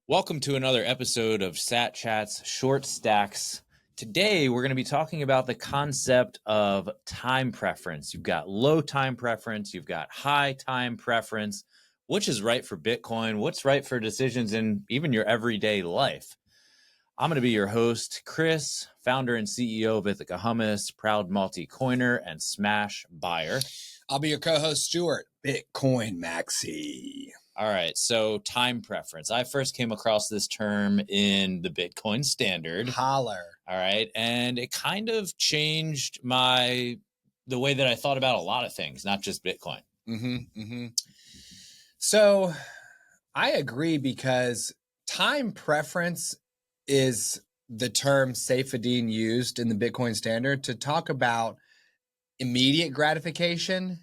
Welcome to another episode of Satchats Short Stacks. Today, we're going to be talking about the concept of time preference. You've got low time preference, you've got high time preference. Which is right for Bitcoin? What's right for decisions in even your everyday life? I'm going to be your host, Chris, founder and CEO of Ithaca Hummus, proud multi-coiner and smash buyer. I'll be your co-host, Stuart, Bitcoin Maxi. All right, so time preference. I first came across this term in the Bitcoin Standard. Holler. All right, and it kind of changed the way that I thought about a lot of things, not just Bitcoin. So I agree, because time preference is the term Saifedean used in the Bitcoin Standard to talk about immediate gratification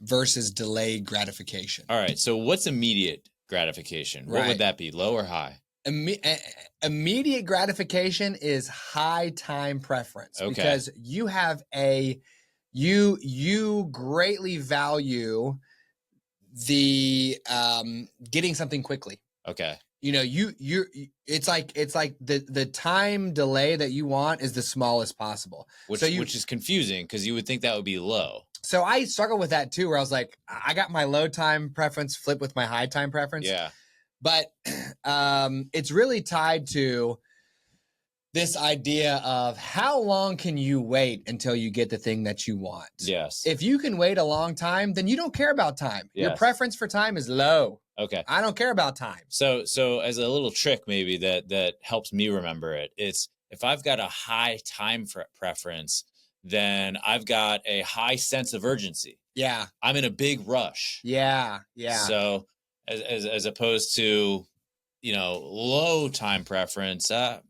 versus delayed gratification. All right, so what's immediate gratification? What would that be, low or high? Immediate gratification is high time preference, because you have you greatly value the getting something quickly. Okay. You know, it's like the time delay that you want is the smallest possible. Which is confusing, because you would think that would be low. So I struggle with that too, where I was like, I got my low time preference flipped with my high time preference. Yeah. But it's really tied to this idea of how long can you wait until you get the thing that you want? Yes. If you can wait a long time, then you don't care about time. Yes. Your preference for time is low. Okay. I don't care about time. So as a little trick maybe that helps me remember it, it's if I've got a high time preference, then I've got a high sense of urgency. Yeah. I'm in a big rush. Yeah. Yeah. So as opposed to, low time preference, I'm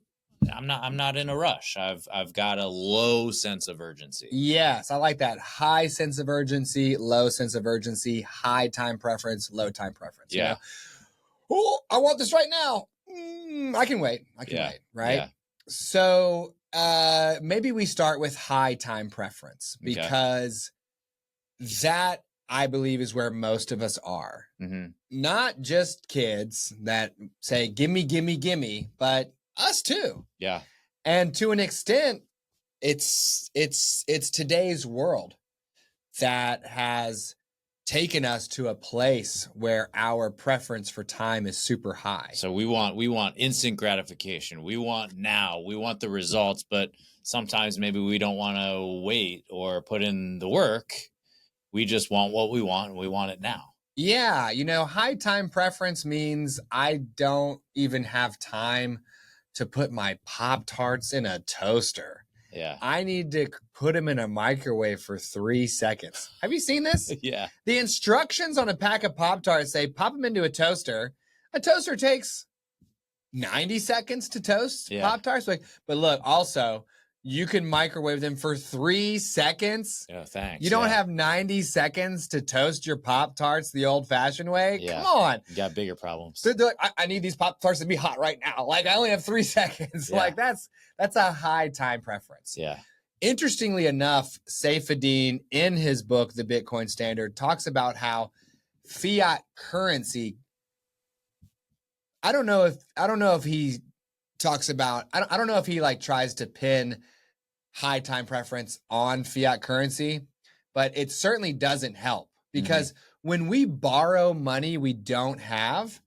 not in a rush. I've got a low sense of urgency. Yes, I like that. High sense of urgency, low sense of urgency, high time preference, low time preference. Yeah. Oh, I want this right now. I can wait. Wait. Right. Yeah. So maybe we start with high time preference, because that, I believe, is where most of us are. Mm-hmm. Not just kids that say, gimme, gimme, gimme, but us too. Yeah. And to an extent, it's today's world that has taken us to a place where our preference for time is super high. So we want instant gratification. We want now. We want the results, but sometimes maybe we don't want to wait or put in the work. We just want what we want, and we want it now. Yeah, high time preference means I don't even have time to put my Pop-Tarts in a toaster. Yeah. I need to put them in a microwave for 3 seconds. Have you seen this? Yeah. The instructions on a pack of Pop-Tarts say pop them into a toaster. A toaster takes 90 seconds to toast Pop-Tarts. But look, also, you can microwave them for 3 seconds. Yeah, thanks. You don't have 90 seconds to toast your Pop-Tarts the old-fashioned way? Yeah. Come on. You got bigger problems. They're like, I need these Pop-Tarts to be hot right now. Like, I only have 3 seconds. Yeah. Like, that's a high time preference. Yeah. Interestingly enough, Saifedean, in his book, The Bitcoin Standard, talks about how fiat currency, I don't know if he talks about, I don't know if he tries to pin high time preference on fiat currency, but it certainly doesn't help, because when we borrow money we don't have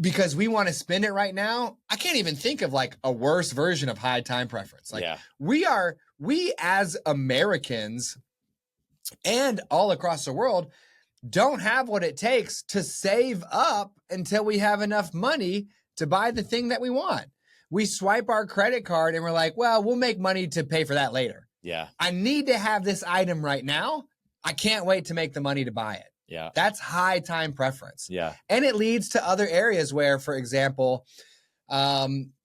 because we want to spend it right now, I can't even think of a worse version of high time preference. We as Americans and all across the world don't have what it takes to save up until we have enough money to buy the thing that we want. We swipe our credit card and we're like, well, we'll make money to pay for that later. Yeah. I need to have this item right now. I can't wait to make the money to buy it. Yeah. That's high time preference. Yeah. And it leads to other areas where, for example,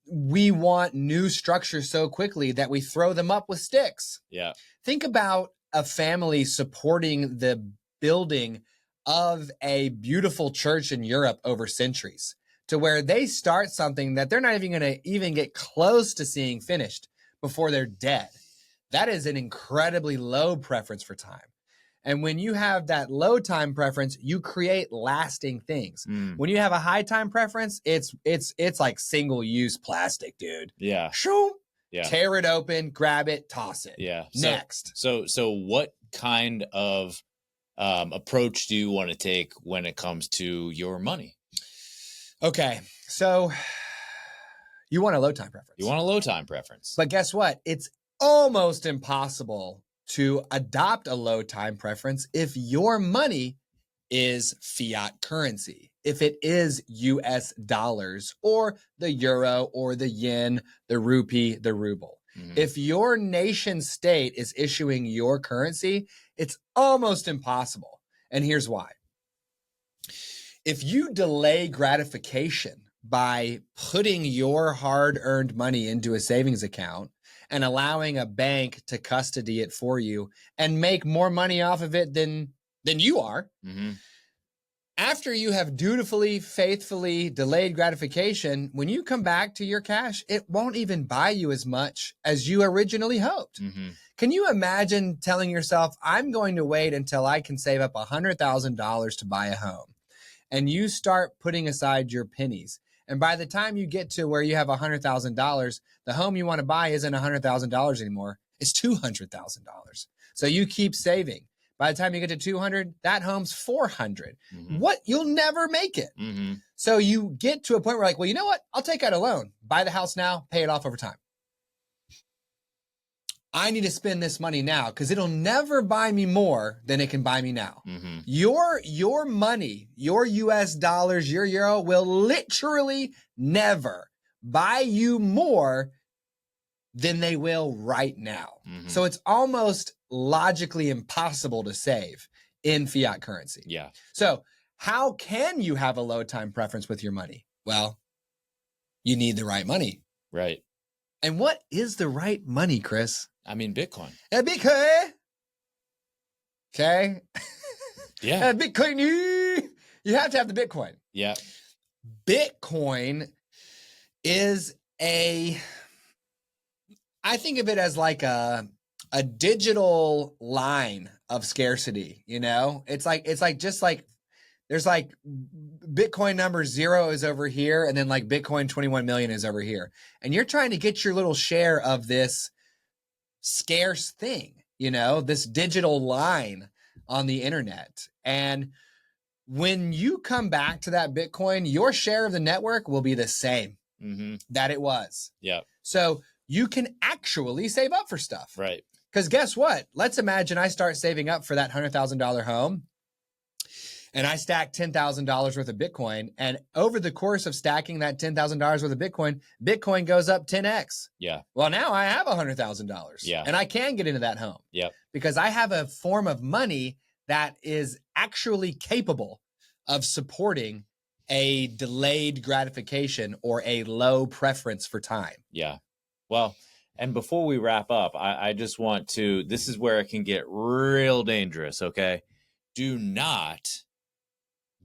we want new structures so quickly that we throw them up with sticks. Yeah. Think about a family supporting the building of a beautiful church in Europe over centuries, to where they start something that they're not even going to even get close to seeing finished before they're dead. That is an incredibly low preference for time. And when you have that low time preference, you create lasting things. Mm. When you have a high time preference, it's like single use plastic, dude. Yeah. Shoo, Yeah. tear it open, grab it, toss it. Yeah. Next. So what kind of approach do you want to take when it comes to your money? Okay. So you want a low time preference. You want a low time preference. But guess what? It's almost impossible to adopt a low time preference if your money is fiat currency. If it is US dollars or the euro or the yen, the rupee, the ruble. Mhm. If your nation state is issuing your currency, it's almost impossible. And here's why. If you delay gratification by putting your hard-earned money into a savings account and allowing a bank to custody it for you and make more money off of it than you are, Mhm. after you have dutifully, faithfully delayed gratification, when you come back to your cash, it won't even buy you as much as you originally hoped. Mhm. Can you imagine telling yourself, I'm going to wait until I can save up $100,000 to buy a home? And you start putting aside your pennies. And by the time you get to where you have $100,000, the home you want to buy isn't $100,000 anymore. It's $200,000. So you keep saving. By the time you get to 200, that home's 400. Mhm. What? You'll never make it. Mhm. So you get to a point where like, well, you know what? I'll take out a loan, buy the house now, pay it off over time. I need to spend this money now because it'll never buy me more than it can buy me now. Mhm. Your money, your US dollars, your euro will literally never buy you more than they will right now. Mhm. So it's almost logically impossible to save in fiat currency. Yeah. So how can you have a low time preference with your money? Well, you need the right money. Right. And what is the right money, Chris? I mean, Bitcoin. Bitcoin. Okay. Yeah. Bitcoin. You have to have the Bitcoin. Yeah. Bitcoin is I think of it as like a digital line of scarcity, you know? It's like just like there's like Bitcoin number 0 is over here and then like Bitcoin 21 million is over here. And you're trying to get your little share of this scarce thing, you know, this digital line on the internet. And when you come back to that Bitcoin, your share of the network will be the same Mm-hmm. that it was. Yeah. So you can actually save up for stuff. Right. Because guess what? Let's imagine I start saving up for that $100,000 home and I stack $10,000 worth of Bitcoin. And over the course of stacking that $10,000 worth of Bitcoin, Bitcoin goes up 10x. Yeah. Well, now I have $100,000. Yeah. And I can get into that home. Yeah. Because I have a form of money that is actually capable of supporting a delayed gratification or a low preference for time. Yeah. Well, and before we wrap up, I just want to, this is where it can get real dangerous, okay? Do not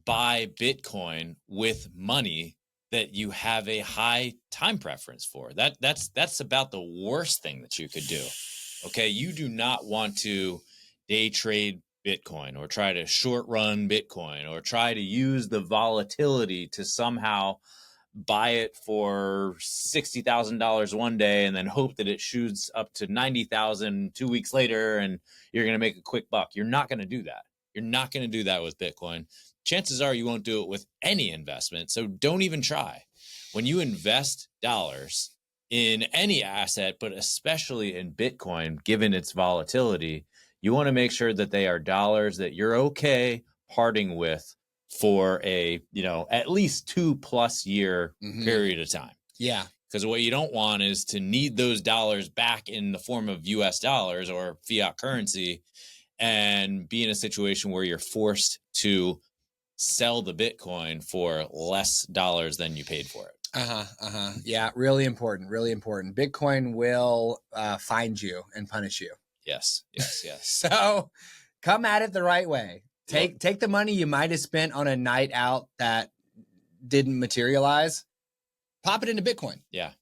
buy Bitcoin with money that you have a high time preference for. That's about the worst thing that you could do. Okay? You do not want to day trade Bitcoin or try to short run Bitcoin or try to use the volatility to somehow buy it for $60,000 one day and then hope that it shoots up to 90,000 2 weeks later and you're going to make a quick buck. You're not going to do that. You're not going to do that with Bitcoin. Chances are you won't do it with any investment. So don't even try. When you invest dollars in any asset, but especially in Bitcoin, given its volatility, you want to make sure that they are dollars that you're okay parting with for a, at least 2+ year period of time. Yeah. Because what you don't want is to need those dollars back in the form of US dollars or fiat currency and be in a situation where you're forced to sell the Bitcoin for less dollars than you paid for it. Yeah, really important, really important. Bitcoin will find you and punish you. Yes. So come at it the right way. Take the money you might have spent on a night out that didn't materialize, pop it into Bitcoin. Yeah.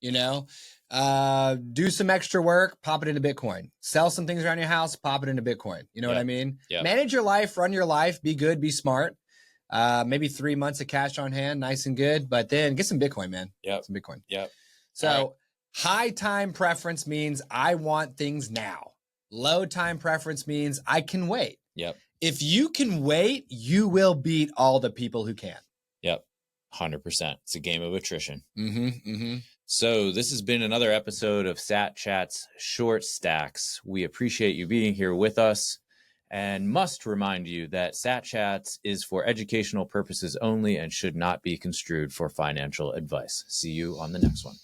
Do some extra work, pop it into Bitcoin. Sell some things around your house, pop it into Bitcoin. You know what I mean? Manage your life, run your life, be good, be smart. Maybe 3 months of cash on hand, nice and good. But then get some Bitcoin, man. Some Bitcoin. So high time preference means I want things now. Low time preference means I can wait. If you can wait, you will beat all the people who can. 100%. It's a game of attrition. So this has been another episode of Sat Chats Short Stacks. We appreciate you being here with us and must remind you that Sat Chats is for educational purposes only and should not be construed for financial advice. See you on the next one.